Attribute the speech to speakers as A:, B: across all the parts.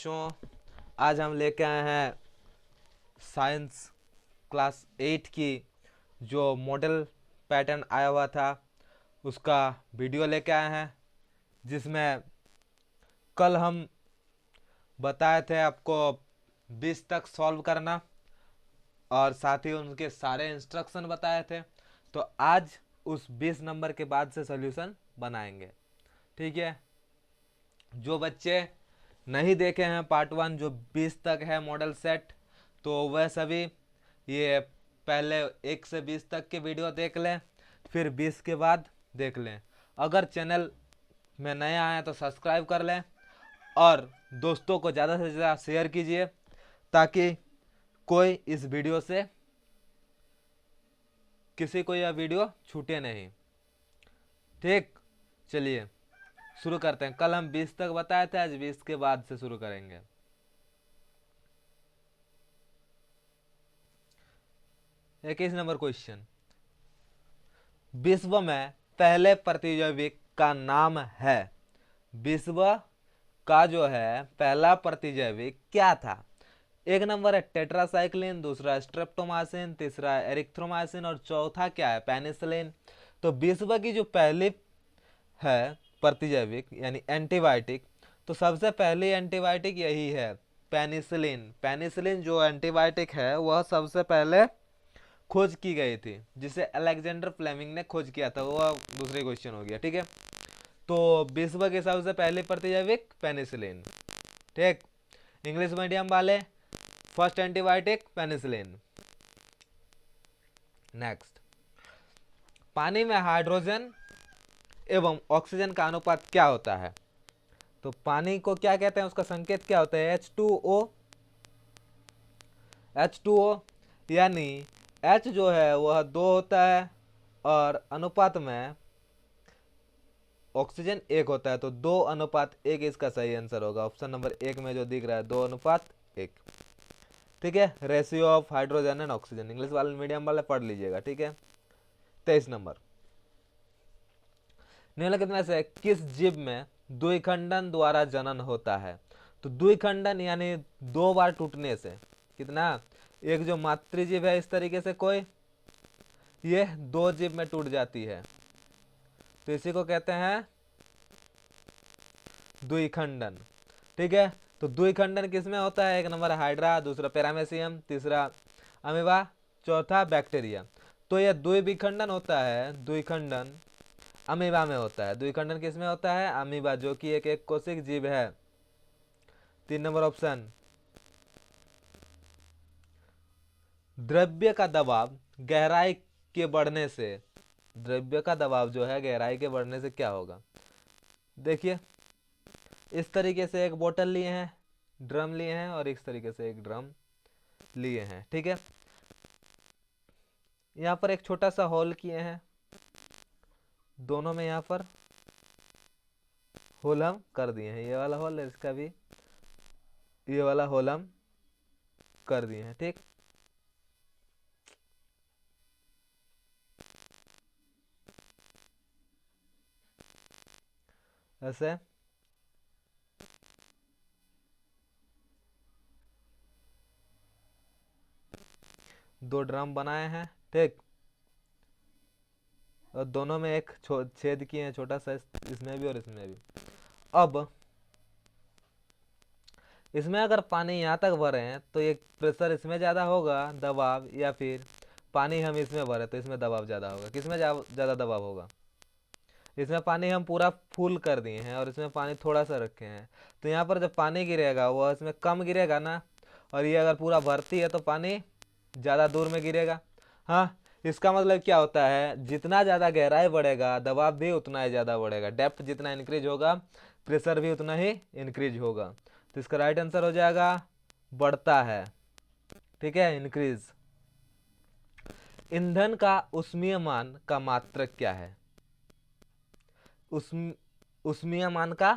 A: बच्चों, आज हम लेके आए हैं साइंस क्लास 8 की जो मॉडल पैटर्न आया हुआ था उसका वीडियो लेके आए हैं, जिसमें कल हम बताए थे आपको 20 तक सॉल्व करना और साथ ही उनके सारे इंस्ट्रक्शन बताए थे। तो आज उस 20 नंबर के बाद से सॉल्यूशन बनाएंगे। ठीक है, जो बच्चे नहीं देखे हैं पार्ट 1 जो 20 तक है मॉडल सेट, तो वह सभी ये पहले 1 से 20 तक के वीडियो देख लें, फिर 20 के बाद देख लें। अगर चैनल में नए आए हैं तो सब्सक्राइब कर लें और दोस्तों को ज़्यादा से ज़्यादा शेयर कीजिए ताकि कोई इस वीडियो से किसी को यह वीडियो छूटे नहीं। ठीक, चलिए शुरू करते हैं। कल हम 20 तक बताए थे, आज 20 के बाद से शुरू करेंगे। 21 नंबर क्वेश्चन, विश्व में पहले प्रतिजैविक का नाम है। विश्व का जो है पहला प्रतिजैविक क्या था? एक नंबर है टेट्रासाइक्लिन, दूसरा स्ट्रेप्टोमाइसिन, तीसरा एरिथ्रोमाइसिन और चौथा क्या है? पेनिसिलिन। तो विश्व की जो पहली है प्रतिजैविक यानी एंटीबायोटिक, तो सबसे पहली एंटीबायोटिक यही है, पेनिसिलिन। पेनिसिलिन जो एंटीबायोटिक है वह सबसे पहले खोज की गई थी, जिसे अलेक्जेंडर फ्लेमिंग ने खोज किया था। वह दूसरे क्वेश्चन हो गया। ठीक है, तो विश्व के सबसे पहले प्रतिजैविक पेनिसिलिन। ठीक, इंग्लिश मीडियम वाले फर्स्ट एंटीबायोटिक पेनिसिलिन। नेक्स्ट, पानी में हाइड्रोजन एवं ऑक्सीजन का अनुपात क्या होता है? तो पानी को क्या कहते हैं, उसका संकेत क्या होता है? H2O। H2O यानी H जो है वह 2 होता है और अनुपात में ऑक्सीजन 1 होता है, तो 2:1 इसका सही आंसर होगा। ऑप्शन नंबर 1 में जो दिख रहा है 2:1। ठीक है, ratio of hydrogen and oxygen, English वाले मीडियम वाले पढ़ लीजिएगा। ठीक है, 23 नंबर, निम्नलिखित में से किस जीव में द्विखंडन द्वारा जनन होता है? तो द्विखंडन यानी 2 बार टूटने से। कितना? एक जो मातृजीव है इस तरीके से कोई, ये 2 जीव में टूट जाती है, तो इसी को कहते हैं द्विखंडन। ठीक है, तो द्विखंडन किसमें होता है? एक नंबर हाइड्रा, दूसरा पैरामेसियम, तीसरा अमीबा, चौथा बैक्टीरिया। तो यह द्विखंडन होता है, द्विखंडन अमीबा में होता है। द्विखंडन किसमें होता है? अमीबा, जो कि एक कोशिक जीव है। 3 नंबर ऑप्शन, द्रव्य का दबाव गहराई के बढ़ने से, द्रव्य का दबाव जो है गहराई के बढ़ने से क्या होगा? देखिए, इस तरीके से एक बोतल लिए हैं, ड्रम लिए हैं, और इस तरीके से एक ड्रम लिए हैं। ठीक है, यहाँ पर एक छोटा सा होल किए हैं, दोनों में यहाँ पर होल हम कर दिए हैं। ये वाला होल है, इसका भी ये वाला होल हम कर दिए हैं। ठीक, ऐसे दो ड्रम बनाए हैं। ठीक, और दोनों में एक छेद किए हैं छोटा सा, इसमें भी और इसमें भी। अब इसमें अगर पानी यहाँ तक भरे हैं तो ये प्रेशर इसमें ज़्यादा होगा दबाव, या फिर पानी हम इसमें भरे तो इसमें दबाव ज़्यादा होगा? किसमें ज़्यादा दबाव होगा? इसमें पानी हम पूरा फुल कर दिए हैं और इसमें पानी थोड़ा सा रखे हैं, तो यहाँ पर जब पानी गिरेगा वह इसमें कम गिरेगा ना, और ये अगर पूरा भरती है तो पानी ज़्यादा दूर में गिरेगा। हाँ, इसका मतलब क्या होता है? जितना ज़्यादा गहराई बढ़ेगा दबाव भी उतना ही ज़्यादा बढ़ेगा, डेप्थ जितना इंक्रीज होगा प्रेशर भी उतना ही इंक्रीज होगा। तो इसका राइट आंसर हो जाएगा बढ़ता है। ठीक है, इंक्रीज। ईंधन का उष्मीयमान का मात्रक क्या है? उष्मीयमान का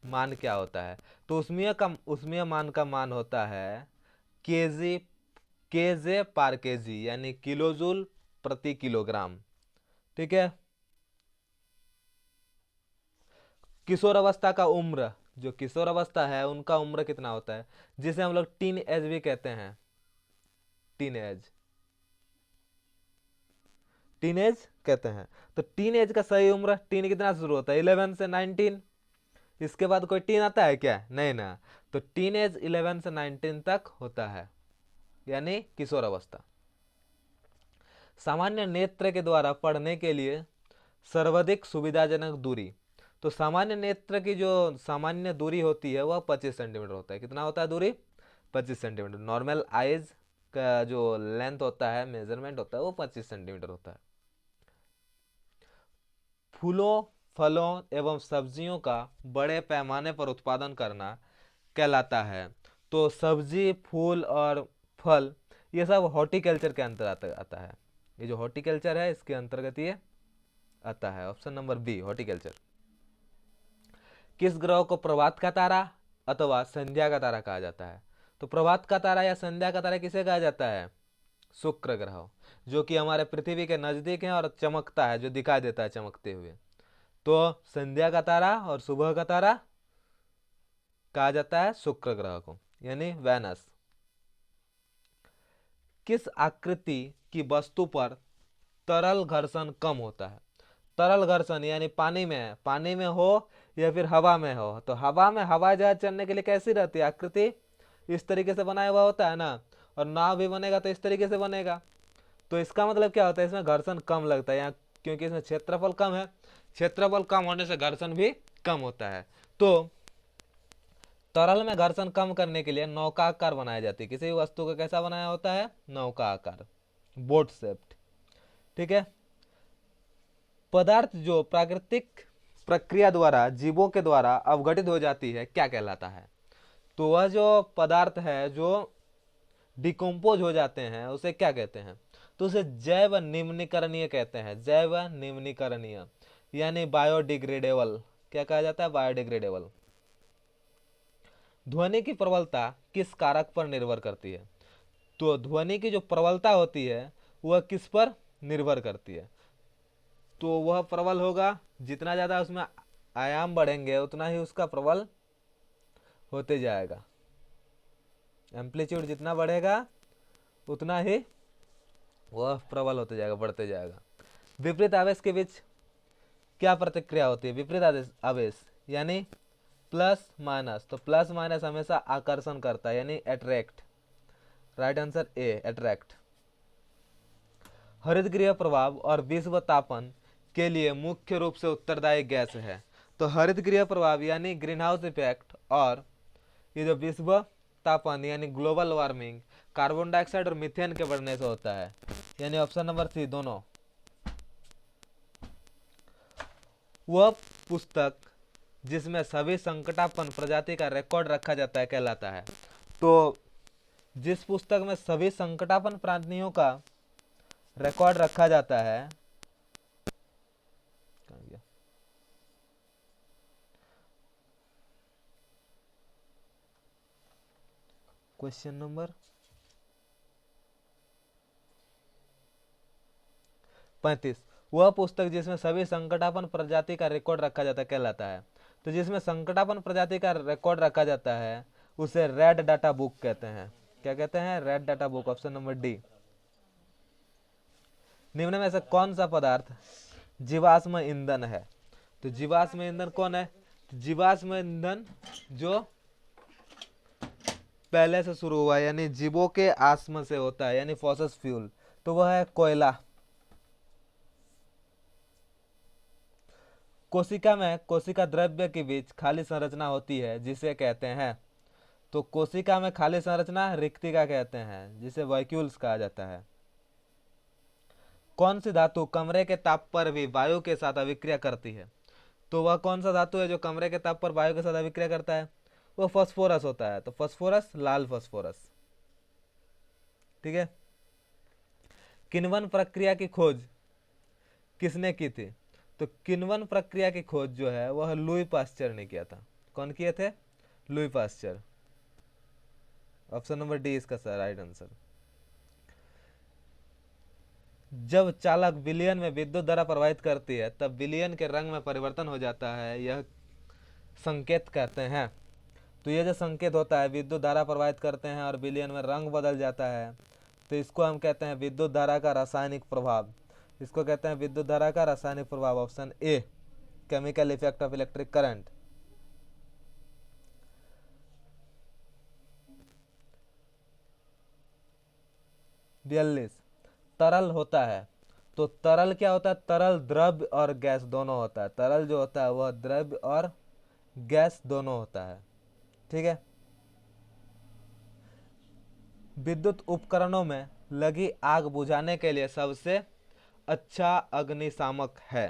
A: मान क्या होता है? तो उष्मीयमान का मान होता है केजी, केजे पर केजी, यानी किलोजूल प्रति किलोग्राम। ठीक है, किशोर अवस्था का उम्र जो किशोर अवस्था है उनका उम्र कितना होता है, जिसे हम लोग टीन एज भी कहते हैं। टीन एज, टीन एज कहते हैं। तो टीन एज का सही उम्र, टीन कितना से शुरू होता है, 11 से 19। इसके बाद कोई टीन आता है क्या, नहीं ना। तो टीन एज 11 से 19 तक होता है, यानी किशोर अवस्था। सामान्य नेत्र के द्वारा पढ़ने के लिए सर्वाधिक सुविधाजनक दूरी। तो सामान्य नेत्र की जो सामान्य दूरी होती है वह 25 सेंटीमीटर होता है। कितना होता है दूरी, 25 सेंटीमीटर। नॉर्मल आइज का जो लेंथ होता है, मेजरमेंट होता है, वो 25 सेंटीमीटर होता है। फूलों, फलों एवं सब्जियों का बड़े पैमाने पर उत्पादन करना कहलाता है। तो सब्जी, फूल और फल ये सब हॉर्टिकल्चर के अंतर्गत आता है। ये जो हॉर्टिकल्चर है इसके अंतर्गत ये आता है। Option number B, horticulture. किस ग्रह को प्रभात का तारा अथवा संध्या का तारा कहा जाता है। तो प्रभात का तारा या संध्या का तारा किसे कहा जाता है, शुक्र ग्रह, जो कि हमारे पृथ्वी के नजदीक है और चमकता है, जो दिखाई देता है चमकते हुए। तो संध्या का तारा और सुबह का तारा कहा जाता है शुक्र ग्रह को, यानी वेनस। किस आकृति की वस्तु पर तरल घर्षण कम होता है। तरल घर्षण यानी पानी में है, पानी में हो या फिर हवा में हो। तो हवा में हवाई जहाज चलने के लिए कैसी रहती है आकृति, इस तरीके से बनाया हुआ होता है ना। और नाव भी बनेगा तो इस तरीके से बनेगा। तो इसका मतलब क्या होता है, इसमें घर्षण कम लगता है यहाँ, क्योंकि इसमें क्षेत्रफल कम है। क्षेत्रफल कम होने से घर्षण भी कम होता है। तो तरल में घर्षण कम करने के लिए नौकाकार बनाया जाती है। किसी भी वस्तु को कैसा बनाया होता है, नौका आकार, बोट शेप्ड। ठीक है। पदार्थ जो प्राकृतिक प्रक्रिया द्वारा जीवों के द्वारा अवघटित हो जाती है क्या कहलाता है। तो वह जो पदार्थ है जो डिकम्पोज हो जाते हैं उसे क्या कहते हैं, तो उसे जैव निम्नीकरणीय कहते हैं। जैव निम्नीकरणीय यानी बायोडिग्रेडेबल। क्या कहा जाता है, बायोडिग्रेडेबल। ध्वनि की प्रबलता किस कारक पर निर्भर करती है। तो ध्वनि की जो प्रबलता होती है वह किस पर निर्भर करती है, तो वह प्रबल होगा, जितना ज़्यादा उसमें आयाम बढ़ेंगे उतना ही उसका प्रबल होते जाएगा। एम्पलीट्यूड जितना बढ़ेगा उतना ही वह प्रबल होते जाएगा, बढ़ते जाएगा। विपरीत आवेश के बीच क्या प्रतिक्रिया होती है, विपरीत आवेश यानी प्लस माइनस। तो प्लस माइनस हमेशा आकर्षण करता है, यानी attract. Right answer A, attract. हरित गृह प्रभाव और विश्व तापन के लिए मुख्य रूप से उत्तरदायी गैस है। तो हरित गृह प्रभाव यानी ग्रीन हाउस इफेक्ट और ये जो विश्व तापन यानी ग्लोबल वार्मिंग कार्बन डाइऑक्साइड और मीथेन के बढ़ने से होता है, यानी ऑप्शन नंबर सी दोनों। वह पुस्तक जिसमें सभी संकटापन्न प्रजाति का रिकॉर्ड रखा जाता है कहलाता है। तो जिस पुस्तक में सभी संकटापन्न प्राणियों का रिकॉर्ड रखा जाता है, क्वेश्चन नंबर 35, वह पुस्तक जिसमें सभी संकटापन्न प्रजाति का रिकॉर्ड रखा जाता है कहलाता है। तो जिसमें संकटापन्न प्रजाति का रिकॉर्ड रखा जाता है उसे रेड डाटा बुक कहते हैं। क्या कहते हैं, red data book. Option number D. निम्न में से कौन सा पदार्थ जीवाश्म ईंधन है। तो जीवाश्म ईंधन कौन है, तो जीवाश्म ईंधन जो पहले से शुरू हुआ है, यानी जीवों के आश्म से होता है, यानी फॉसिल फ्यूल, तो वह है कोयला। कोशिका में कोशिका द्रव्य के बीच खाली संरचना होती है जिसे कहते हैं। तो कोशिका में खाली संरचना रिक्तिका कहते हैं, जिसे वैक्यूल्स कहा जाता है। कौन सी धातु कमरे के ताप पर भी वायु के साथ अभिक्रिया करती है। तो वह कौन सा धातु है जो कमरे के ताप पर वायु के साथ अभिक्रिया करता है, वो फास्फोरस होता है। तो फास्फोरस, लाल फास्फोरस। ठीक है। किण्वन प्रक्रिया की खोज किसने की थी। तो किण्वन प्रक्रिया की खोज जो है वह लुई पास्चर ने किया था। कौन किए थे, Louis Pasteur. Option number D इसका सर राइट आंसर। जब चालक विलयन में विद्युत धारा प्रवाहित करती है तब विलयन के रंग में परिवर्तन हो जाता है, यह संकेत कहते हैं। तो ये जो संकेत होता है, विद्युत धारा प्रवाहित करते हैं और विलयन में रंग बदल जाता है, तो इसको हम कहते हैं विद्युत धारा का रासायनिक प्रभाव। इसको कहते हैं विद्युत धारा का रासायनिक प्रभाव। Option A, chemical effect of electric current. 42, तरल होता है। तो तरल क्या होता है? तरल द्रव्य और गैस दोनों होता है। तरल जो होता है वह द्रव्य और गैस दोनों होता है। ठीक है। विद्युत उपकरणों में लगी आग बुझाने के लिए सबसे अच्छा अग्निशामक है।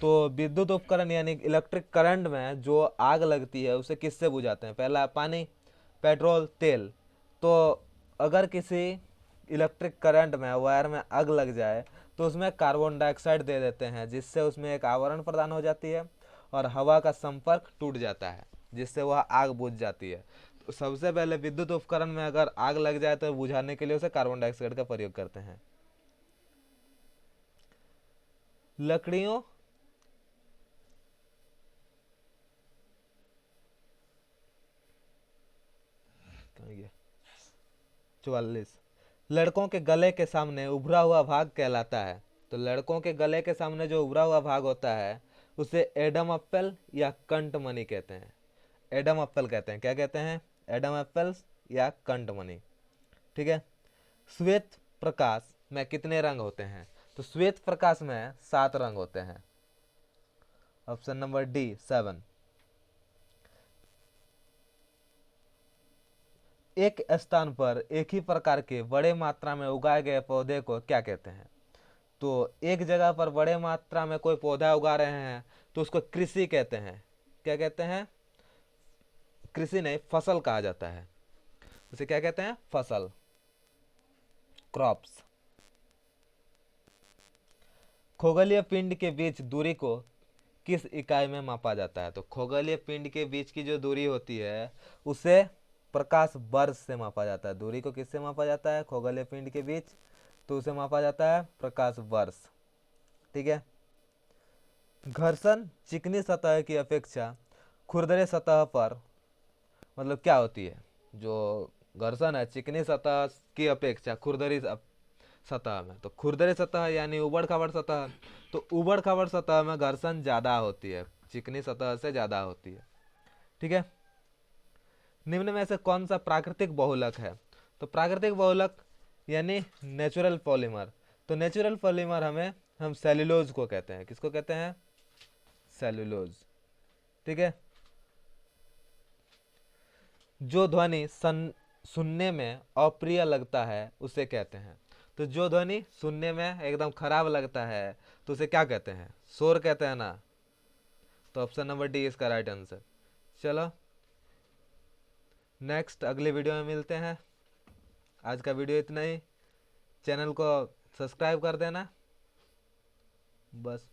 A: तो विद्युत उपकरण यानी इलेक्ट्रिक करंट में जो आग लगती है उसे किससे बुझाते हैं? पहला पानी, पेट्रोल, तेल। तो अगर किसी इलेक्ट्रिक करंट में वायर में आग लग जाए तो उसमें कार्बन डाइऑक्साइड दे देते हैं, जिससे उसमें एक आवरण प्रदान हो जाती है और हवा का संपर्क टूट जाता है, जिससे वह आग बुझ जाती है। तो सबसे पहले विद्युत उपकरण में अगर आग लग जाए तो बुझाने के लिए उसे कार्बन डाइऑक्साइड का प्रयोग करते हैं। लकड़ियों 44, लड़कों के गले के सामने उभरा हुआ भाग कहलाता है। तो लड़कों के गले के सामने जो उभरा हुआ भाग होता है उसे एडम एप्पल या कंठमणि कहते हैं। एडम एप्पल कहते हैं। क्या कहते हैं? एडम एप्पल या कंठमणि। ठीक है। श्वेत प्रकाश में कितने रंग होते हैं? तो श्वेत प्रकाश में 7 रंग होते हैं। Option number D, 7। एक स्थान पर एक ही प्रकार के बड़े मात्रा में उगाए गए पौधे को क्या कहते हैं? तो एक जगह पर बड़े मात्रा में कोई पौधा उगा रहे हैं तो उसको कृषि कहते हैं। क्या कहते हैं? कृषि नहीं, फसल कहा जाता है। उसे क्या कहते हैं? फसल, क्रॉप्स। खगोलीय पिंड के बीच दूरी को किस इकाई में मापा जाता है? तो खगोलीय पिंड के बीच की जो दूरी होती है उसे प्रकाश वर्ष से मापा जाता है। दूरी को किससे मापा जाता है? खगोलीय पिंड के बीच, तो उसे मापा जाता है प्रकाश वर्ष। ठीक है। घर्षण चिकनी सतह की अपेक्षा खुरदरे सतह पर मतलब क्या होती है? जो घर्षण है चिकनी सतह की अपेक्षा खुरदरी सतह में, तो खुरदरी सतह यानी उबड़ खाबड़ सतह, तो उबड़ खाबड़ सतह में घर्षण ज्यादा होती है, चिकनी सतह से ज्यादा होती है। ठीक है। निम्न में से कौन सा प्राकृतिक बहुलक है? तो प्राकृतिक बहुलक यानी नेचुरल पॉलीमर। तो नेचुरल पॉलीमर हम सेल्यूलोज को कहते हैं। किसको कहते हैं? सेल्यूलोज। ठीक है। जो ध्वनि सुनने में अप्रिय लगता है उसे कहते हैं। तो जो ध्वनि सुनने में एकदम खराब लगता है तो उसे क्या कहते हैं? शोर कहते हैं ना। तो ऑप्शन नंबर डी इसका राइट आंसर। चलो नेक्स्ट अगले वीडियो में मिलते हैं। आज का वीडियो इतना ही। चैनल को सब्सक्राइब कर देना बस।